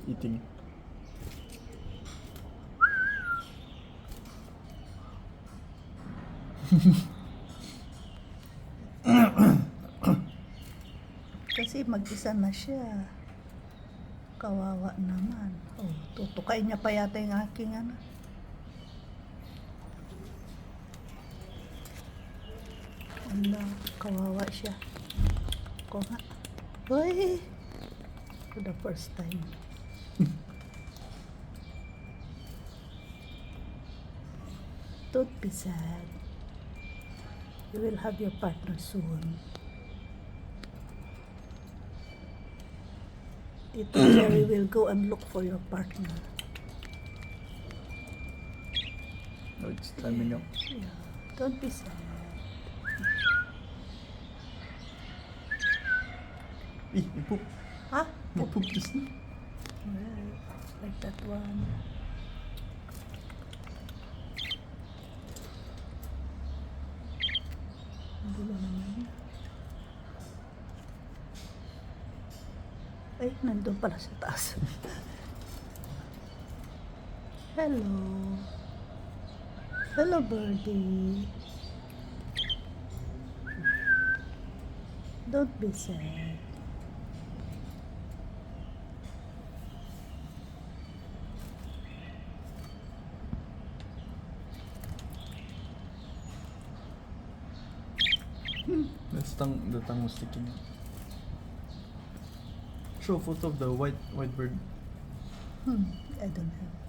Eating. Kasi mag-isa na siya. Kawawa naman. Oh, tutukain niya pa yata yung aking ano. Ala, kawawa siya. Ko nga. Uy! For the first time. Don't be sad. You will have your partner soon. Tito Jerry will go and look for your partner. Oh, it's timing up. Yeah, don't be sad. You poop. Huh? You poop just now. Well, like that one. Ang gulo naman. Ay, nandun pala sa taas. Hello. Hello, birdie. Don't be sad. The tongue was sticking out. Show a photo of the white bird. I don't have.